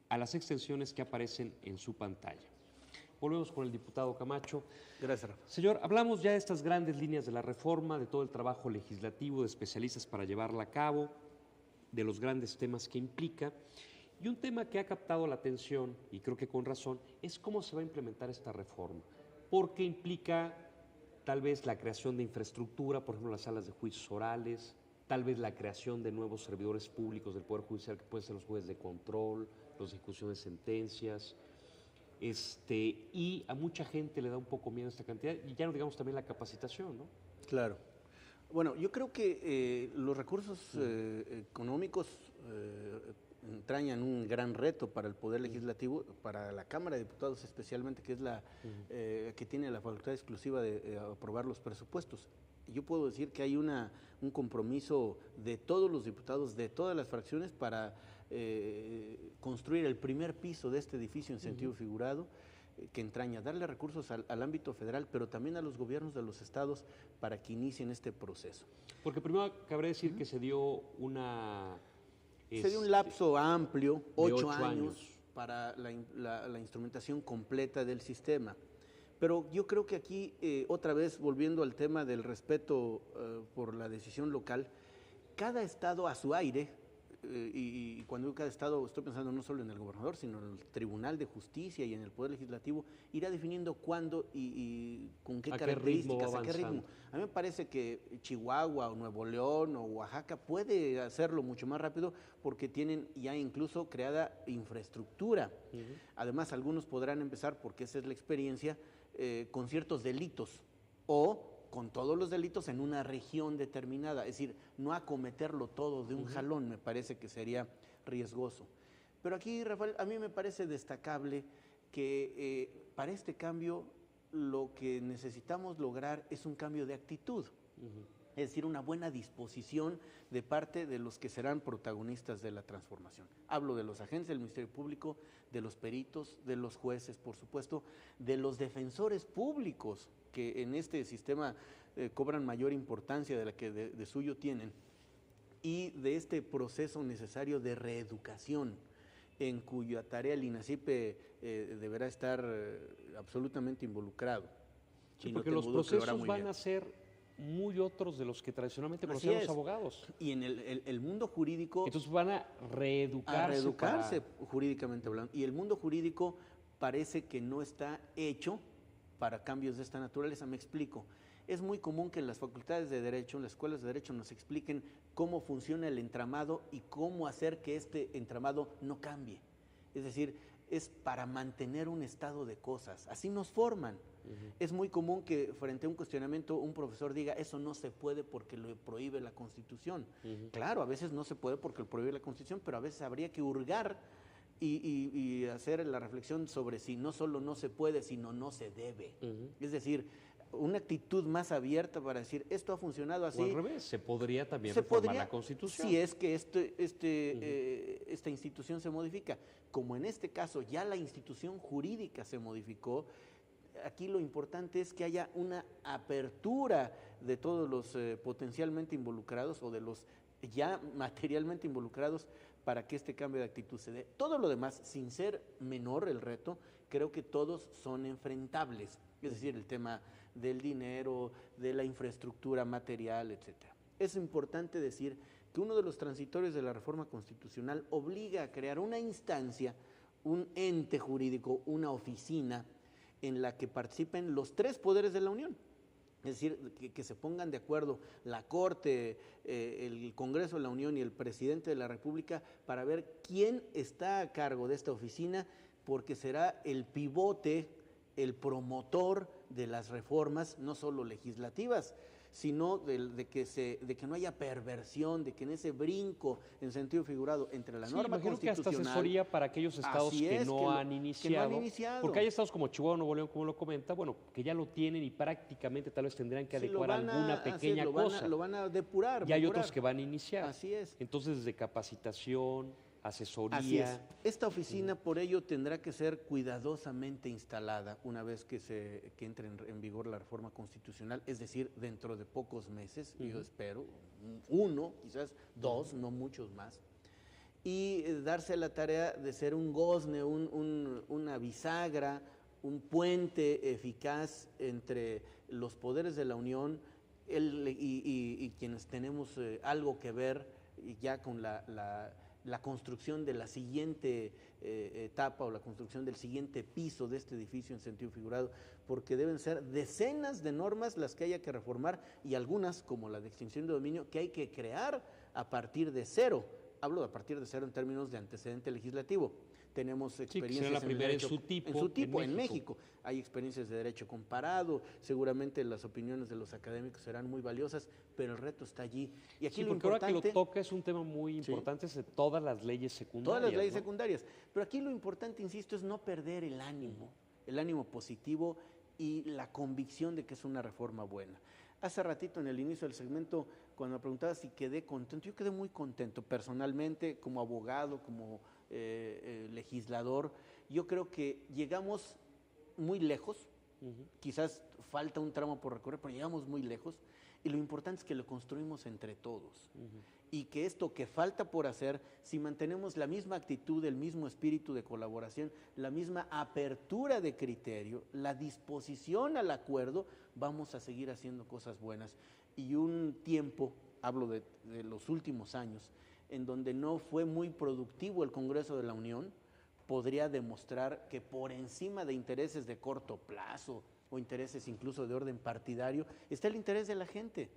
a las extensiones que aparecen en su pantalla. Volvemos con el diputado Camacho. Gracias, Rafa. Señor, hablamos ya de estas grandes líneas de la reforma, de todo el trabajo legislativo, de especialistas para llevarla a cabo, de los grandes temas que implica. Y un tema que ha captado la atención, y creo que con razón, es cómo se va a implementar esta reforma. Porque implica tal vez la creación de infraestructura, por ejemplo, las salas de juicios orales, tal vez la creación de nuevos servidores públicos del Poder Judicial, que pueden ser los jueces de control, los de ejecución de sentencias. Y a mucha gente le da un poco miedo esta cantidad, y ya no digamos también la capacitación, ¿no? Claro. Bueno, yo creo que los recursos económicos entrañan un gran reto para el Poder Legislativo, para la Cámara de Diputados especialmente, que es la que tiene la facultad exclusiva de aprobar los presupuestos. Yo puedo decir que hay un compromiso de todos los diputados, de todas las fracciones, para construir el primer piso de este edificio en sentido figurado, que entraña darle recursos al ámbito federal, pero también a los gobiernos de los estados para que inicien este proceso. Porque primero cabré decir que se dio un lapso amplio, 8 años, para la instrumentación completa del sistema. Pero yo creo que aquí, otra vez volviendo al tema del respeto por la decisión local, cada estado a su aire, y cuando digo cada estado estoy pensando no solo en el gobernador, sino en el Tribunal de Justicia y en el Poder Legislativo, irá definiendo cuándo y con qué características, a qué ritmo. A mí me parece que Chihuahua o Nuevo León o Oaxaca puede hacerlo mucho más rápido porque tienen ya incluso creada infraestructura. Además, algunos podrán empezar, porque esa es la experiencia, con ciertos delitos o con todos los delitos en una región determinada, es decir, no acometerlo todo de un jalón, me parece que sería riesgoso. Pero aquí, Rafael, a mí me parece destacable que para este cambio lo que necesitamos lograr es un cambio de actitud, es decir, una buena disposición de parte de los que serán protagonistas de la transformación. Hablo de los agentes del Ministerio Público, de los peritos, de los jueces, por supuesto, de los defensores públicos, que en este sistema cobran mayor importancia de la que de suyo tienen, y de este proceso necesario de reeducación, en cuya tarea el INACIPE deberá estar absolutamente involucrado. Sí, porque los procesos van a ser muy otros de los que tradicionalmente conocían los abogados. Y en el mundo jurídico... Entonces van a reeducarse. Jurídicamente hablando. Y el mundo jurídico parece que no está hecho para cambios de esta naturaleza. Me explico. Es muy común que en las facultades de Derecho, en las escuelas de Derecho, nos expliquen cómo funciona el entramado y cómo hacer que este entramado no cambie. Es decir, es para mantener un estado de cosas. Así nos forman. Es muy común que frente a un cuestionamiento un profesor diga, eso no se puede porque lo prohíbe la Constitución. Claro, a veces no se puede porque lo prohíbe la Constitución, pero a veces habría que hurgar y hacer la reflexión sobre si no solo no se puede, sino no se debe. Es decir, una actitud más abierta para decir, esto ha funcionado así. O al revés, se podría también reformar la Constitución. Si es que esta institución se modifica. Como en este caso ya la institución jurídica se modificó, aquí lo importante es que haya una apertura de todos los potencialmente involucrados o de los ya materialmente involucrados para que este cambio de actitud se dé. Todo lo demás, sin ser menor el reto, creo que todos son enfrentables. Es decir, el tema del dinero, de la infraestructura material, etcétera. Es importante decir que uno de los transitorios de la reforma constitucional obliga a crear una instancia, un ente jurídico, una oficina en la que participen los 3 poderes de la Unión. Es decir, que se pongan de acuerdo la Corte, el Congreso de la Unión y el Presidente de la República para ver quién está a cargo de esta oficina, porque será el pivote, el promotor de las reformas, no solo legislativas, sino de que no haya perversión, de que en ese brinco en sentido figurado entre la norma constitucional... que hasta asesoría para aquellos estados que no han iniciado, porque hay estados como Chihuahua, Nuevo León, como lo comenta, bueno, que ya lo tienen y prácticamente tal vez tendrán que adecuar alguna pequeña cosa. Lo van a depurar. Y hay otros que van a iniciar. Así es. Entonces, desde capacitación, asesoría. Así es. Esta oficina, por ello, tendrá que ser cuidadosamente instalada una vez que entre en vigor la reforma constitucional, es decir, dentro de pocos meses, yo espero, 1, quizás 2, no muchos más, y darse la tarea de ser un gozne, una bisagra, un puente eficaz entre los poderes de la Unión y quienes tenemos algo que ver ya con la construcción de la siguiente etapa o la construcción del siguiente piso de este edificio en sentido figurado, porque deben ser decenas de normas las que haya que reformar y algunas, como la de extinción de dominio, que hay que crear a partir de cero. Hablo de a partir de cero en términos de antecedente legislativo. Tenemos experiencias la primera derecho, en su tipo en México. Hay experiencias de derecho comparado, seguramente las opiniones de los académicos serán muy valiosas, pero el reto está allí. Y aquí Sí, lo porque importante, ahora que lo toca es un tema muy importante, es de todas las leyes secundarias. todas las leyes ¿no? secundarias. Pero aquí lo importante, insisto, es no perder el ánimo positivo y la convicción de que es una reforma buena. Hace ratito en el inicio del segmento, cuando me preguntaba si quedé contento, yo quedé muy contento personalmente, como abogado, como legislador. Yo creo que llegamos muy lejos, quizás falta un tramo por recorrer, pero llegamos muy lejos, y lo importante es que lo construimos entre todos. Y que esto que falta por hacer, si mantenemos la misma actitud, el mismo espíritu de colaboración, la misma apertura de criterio, la disposición al acuerdo, vamos a seguir haciendo cosas buenas. Y un tiempo, hablo de los últimos años, en donde no fue muy productivo el Congreso de la Unión, podría demostrar que por encima de intereses de corto plazo o intereses incluso de orden partidario, está el interés de la gente.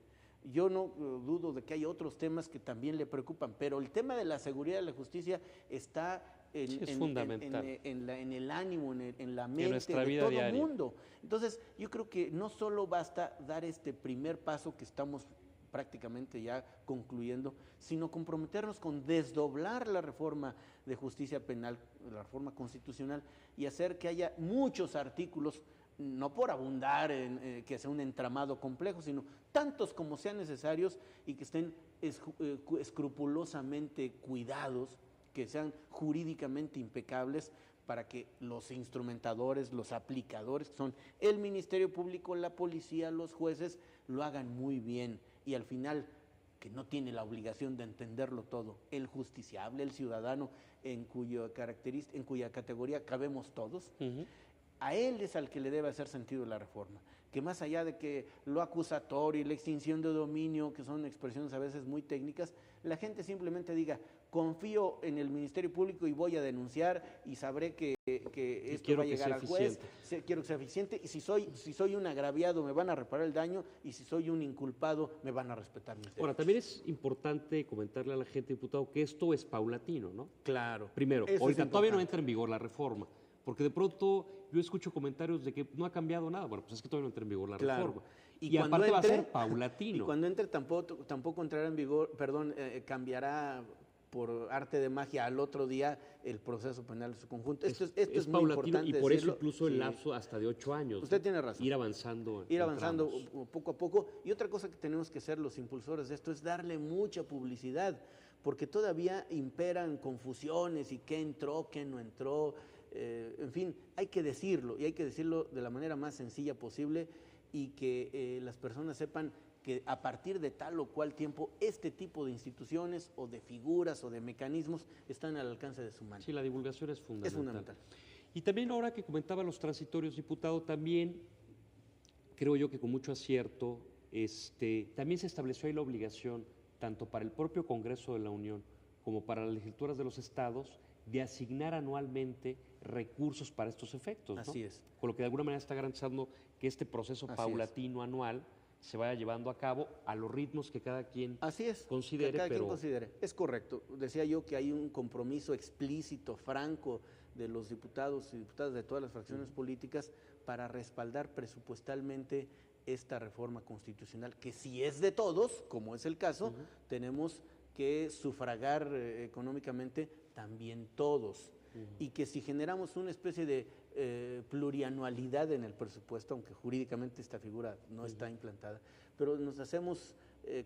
Yo no dudo de que hay otros temas que también le preocupan, pero el tema de la seguridad y la justicia está en el ánimo, en la mente de todo el mundo. Entonces, yo creo que no solo basta dar este primer paso que estamos prácticamente ya concluyendo, sino comprometernos con desdoblar la reforma de justicia penal, la reforma constitucional, y hacer que haya muchos artículos, no por abundar en que sea un entramado complejo, sino tantos como sean necesarios y que estén escrupulosamente cuidados, que sean jurídicamente impecables, para que los instrumentadores, los aplicadores, que son el Ministerio Público, la policía, los jueces, lo hagan muy bien. Y al final, que no tiene la obligación de entenderlo todo, el justiciable, el ciudadano, en cuya categoría cabemos todos, a él es al que le debe hacer sentido la reforma. Que más allá de que lo acusatorio y la extinción de dominio, que son expresiones a veces muy técnicas, la gente simplemente diga, confío en el Ministerio Público y voy a denunciar y sabré que esto va a llegar al juez, quiero que sea eficiente, y si soy un agraviado me van a reparar el daño, y si soy un inculpado me van a respetar mis derechos. Ahora, también es importante comentarle a la gente, diputado, que esto es paulatino, ¿no? Claro. Primero, ahorita todavía no entra en vigor la reforma, porque de pronto yo escucho comentarios de que no ha cambiado nada. Bueno, pues es que todavía no entra en vigor la reforma. Y aparte va a ser paulatino. Y cuando entre tampoco entrará en vigor, cambiará por arte de magia al otro día el proceso penal en su conjunto. Esto es muy importante y por decirlo. eso incluso el lapso hasta de 8 años. Usted tiene razón. Ir avanzando. Ir avanzando poco a poco. Y otra cosa que tenemos que hacer los impulsores de esto es darle mucha publicidad, porque todavía imperan confusiones y qué entró, qué no entró. En fin, hay que decirlo, y hay que decirlo de la manera más sencilla posible, y que las personas sepan que a partir de tal o cual tiempo este tipo de instituciones o de figuras o de mecanismos están al alcance de su mano. Sí, la divulgación es fundamental. Es fundamental. Y también ahora que comentaba los transitorios, diputado, también creo yo que con mucho acierto, también se estableció ahí la obligación, tanto para el propio Congreso de la Unión como para las legislaturas de los estados, de asignar anualmente recursos para estos efectos, ¿no? Así es. Con lo que de alguna manera está garantizando que este proceso paulatino anual se vaya llevando a cabo a los ritmos que cada quien considere. Que cada quien considere. Es correcto. Decía yo que hay un compromiso explícito, franco, de los diputados y diputadas de todas las fracciones políticas para respaldar presupuestalmente esta reforma constitucional, que si es de todos, como es el caso, tenemos que sufragar económicamente también todos. Y que si generamos una especie de plurianualidad en el presupuesto, aunque jurídicamente esta figura no está implantada, pero nos hacemos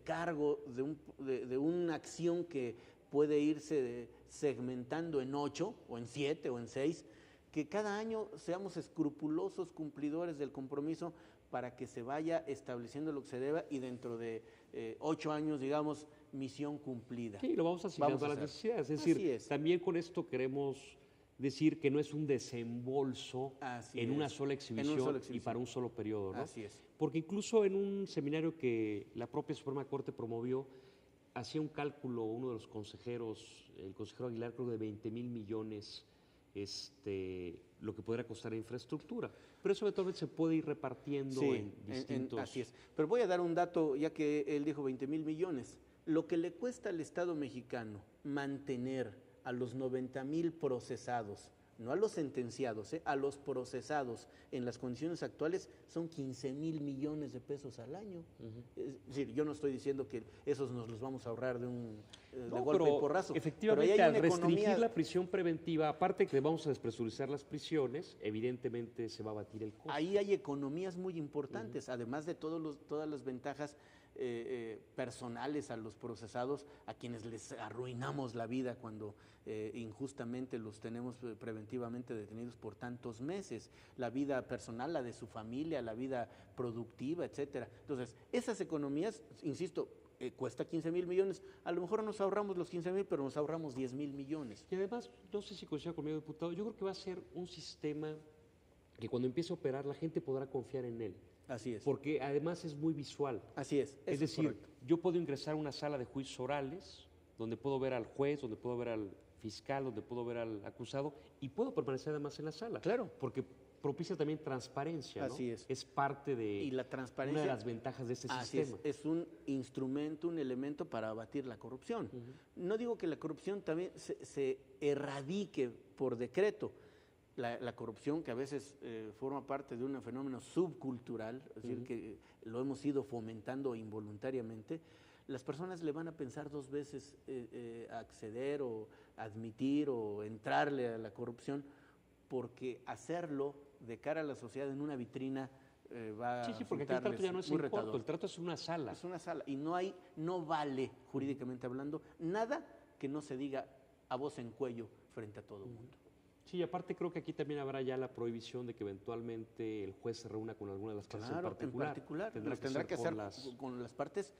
cargo de una acción que puede irse segmentando en 8 o en 7 o en 6, que cada año seamos escrupulosos cumplidores del compromiso para que se vaya estableciendo lo que se deba y dentro de 8 años, digamos, misión cumplida. Sí, lo vamos asignando a las necesidades. Es decir, también con esto queremos decir que no es un desembolso en una sola exhibición y para un solo periodo, ¿no? Así es. Porque incluso en un seminario que la propia Suprema Corte promovió, hacía un cálculo uno de los consejeros, el consejero Aguilar, creo que de 20,000 millones lo que podría costar la infraestructura. Pero eso eventualmente se puede ir repartiendo en distintos... así es. Pero voy a dar un dato, ya que él dijo 20,000 millones. Lo que le cuesta al Estado mexicano mantener a los 90,000 procesados, no a los sentenciados, a los procesados en las condiciones actuales, son 15,000 millones de pesos al año. Es decir, yo no estoy diciendo que esos nos los vamos a ahorrar de golpe y porrazo. Efectivamente, pero al restringir la prisión preventiva, aparte que vamos a despresurizar las prisiones, evidentemente se va a batir el costo. Ahí hay economías muy importantes, además de todas las ventajas personales a los procesados, a quienes les arruinamos la vida cuando injustamente los tenemos preventivamente detenidos por tantos meses, la vida personal, la de su familia, la vida productiva, etcétera. Entonces, esas economías, insisto, cuesta 15,000 millones, a lo mejor nos ahorramos los 15,000, pero nos ahorramos 10,000 millones. Y además, no sé si coincide conmigo, diputado, yo creo que va a ser un sistema que cuando empiece a operar la gente podrá confiar en él. Así es. Porque además es muy visual. Así es. Es decir, yo puedo ingresar a una sala de juicios orales, donde puedo ver al juez, donde puedo ver al fiscal, donde puedo ver al acusado, y puedo permanecer además en la sala. Claro. Porque propicia también transparencia, ¿no? Así es. Es parte de y la transparencia, una de las ventajas de este sistema. Es un instrumento, un elemento para abatir la corrupción. No digo que la corrupción también se erradique por decreto. La corrupción, que a veces forma parte de un fenómeno subcultural, es decir, que lo hemos ido fomentando involuntariamente, las personas le van a pensar 2 veces acceder o admitir o entrarle a la corrupción, porque hacerlo de cara a la sociedad en una vitrina va sí, porque aquí el trato ya no es en corto, el trato es una sala. Es una sala y no vale, jurídicamente hablando, nada que no se diga a voz en cuello frente a todo el mundo. Sí, aparte creo que aquí también habrá ya la prohibición de que eventualmente el juez se reúna con alguna de las partes en particular. Tendrá que hacer con las partes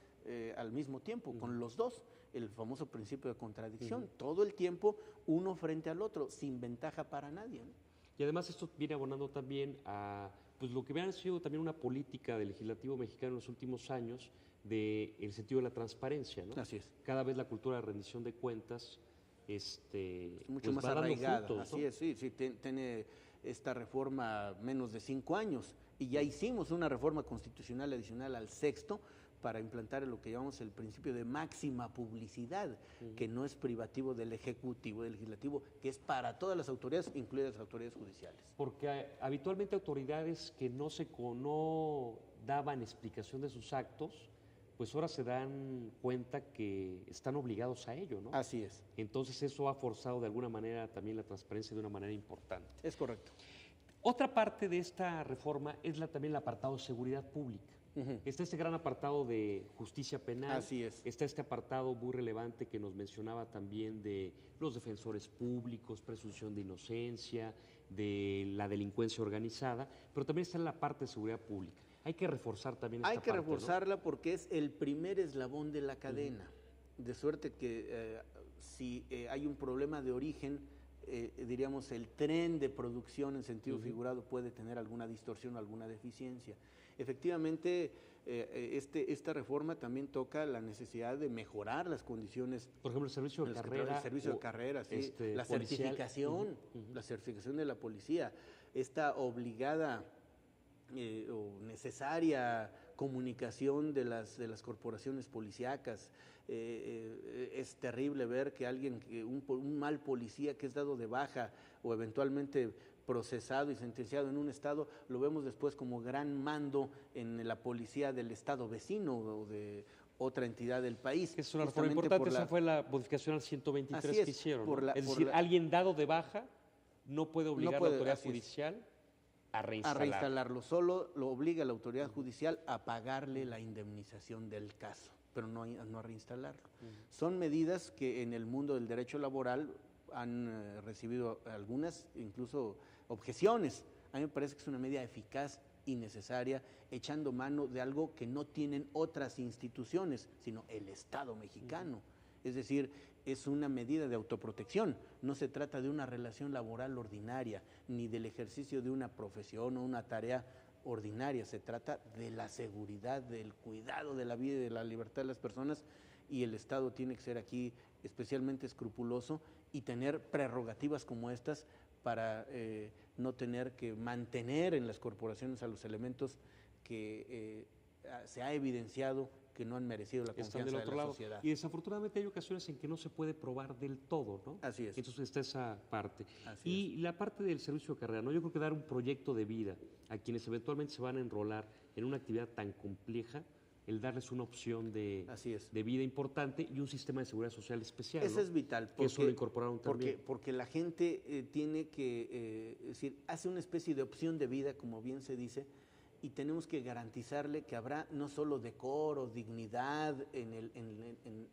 al mismo tiempo, con los dos, el famoso principio de contradicción, todo el tiempo uno frente al otro, sin ventaja para nadie, ¿no? Y además esto viene abonando también a pues lo que ha sido también una política del legislativo mexicano en los últimos años del sentido de la transparencia, ¿no? Así es. Cada vez la cultura de rendición de cuentas mucho más arraigada, frutos, ¿no? Así es, sí, tiene esta reforma menos de 5 años y ya hicimos una reforma constitucional adicional al 6º para implantar lo que llamamos el principio de máxima publicidad, que no es privativo del Ejecutivo, del Legislativo, que es para todas las autoridades, incluidas las autoridades judiciales. Porque habitualmente autoridades que no daban explicación de sus actos, pues ahora se dan cuenta que están obligados a ello, ¿no? Así es. Entonces eso ha forzado de alguna manera también la transparencia de una manera importante. Es correcto. Otra parte de esta reforma es también el apartado de seguridad pública. Está este gran apartado de justicia penal. Así es. Está este apartado muy relevante que nos mencionaba también de los defensores públicos, presunción de inocencia, de la delincuencia organizada, pero también está en la parte de seguridad pública. Hay que reforzar también esta parte, Hay que reforzarla, ¿no? Porque es el primer eslabón de la cadena, de suerte que si hay un problema de origen, diríamos el tren de producción en sentido figurado puede tener alguna distorsión, alguna deficiencia. Efectivamente, esta reforma también toca la necesidad de mejorar las condiciones. Por ejemplo, el servicio de carrera. El servicio de carrera, sí. La certificación, la certificación de la policía, esta obligada o necesaria comunicación de las corporaciones policíacas. Es terrible ver que un mal policía que es dado de baja o eventualmente procesado y sentenciado en un estado, lo vemos después como gran mando en la policía del estado vecino o de otra entidad del país. Es una reforma importante, esa fue la modificación al 123 que hicieron. Es decir, alguien dado de baja no puede obligar a la autoridad judicial a reinstalarlo. Solo lo obliga la autoridad judicial a pagarle la indemnización del caso. pero no a reinstalarlo. Son medidas que en el mundo del derecho laboral han recibido algunas, incluso objeciones. A mí me parece que es una medida eficaz y necesaria, echando mano de algo que no tienen otras instituciones, sino el Estado mexicano. Es decir, es una medida de autoprotección, no se trata de una relación laboral ordinaria, ni del ejercicio de una profesión o una tarea ordinaria, se trata de la seguridad, del cuidado de la vida y de la libertad de las personas, y el Estado tiene que ser aquí especialmente escrupuloso y tener prerrogativas como estas para no tener que mantener en las corporaciones a los elementos que se ha evidenciado que no han merecido la confianza de la sociedad. Y desafortunadamente hay ocasiones en que no se puede probar del todo, ¿no? Así es. Entonces está esa parte. Así la parte del servicio de carrera, ¿no? Yo creo que dar un proyecto de vida a quienes eventualmente se van a enrolar en una actividad tan compleja, el darles una opción de vida importante y un sistema de seguridad social especial. Eso, ¿no?, es vital. Porque, eso lo incorporaron también. Porque la gente tiene que, decir, hace una especie de opción de vida, como bien se dice, y tenemos que garantizarle que habrá no solo decoro, dignidad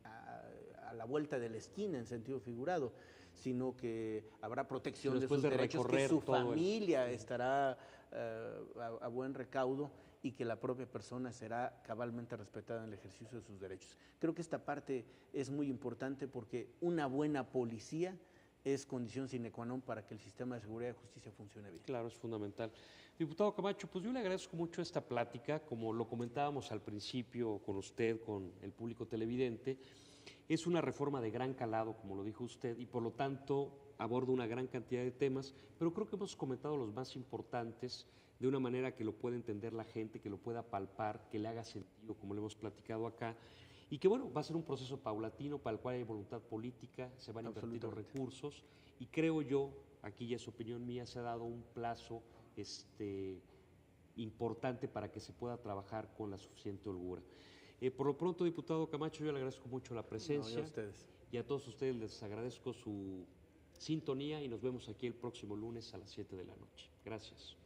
a la vuelta de la esquina en sentido figurado, sino que habrá protección de sus derechos, que su familia estará a buen recaudo y que la propia persona será cabalmente respetada en el ejercicio de sus derechos. Creo que esta parte es muy importante porque una buena policía es condición sine qua non para que el sistema de seguridad y justicia funcione bien. Claro, es fundamental. Diputado Camacho, pues yo le agradezco mucho esta plática, como lo comentábamos al principio con usted, con el público televidente, es una reforma de gran calado, como lo dijo usted, y por lo tanto aborda una gran cantidad de temas, pero creo que hemos comentado los más importantes de una manera que lo pueda entender la gente, que lo pueda palpar, que le haga sentido, como lo hemos platicado acá, y que bueno, va a ser un proceso paulatino para el cual hay voluntad política, se van a invertir los recursos, y creo yo, aquí ya es opinión mía, se ha dado un plazo importante para que se pueda trabajar con la suficiente holgura. Por lo pronto, diputado Camacho, yo le agradezco mucho la presencia. No, y a ustedes. Y a todos ustedes les agradezco su sintonía y nos vemos aquí el próximo lunes a las 7 de la noche. Gracias.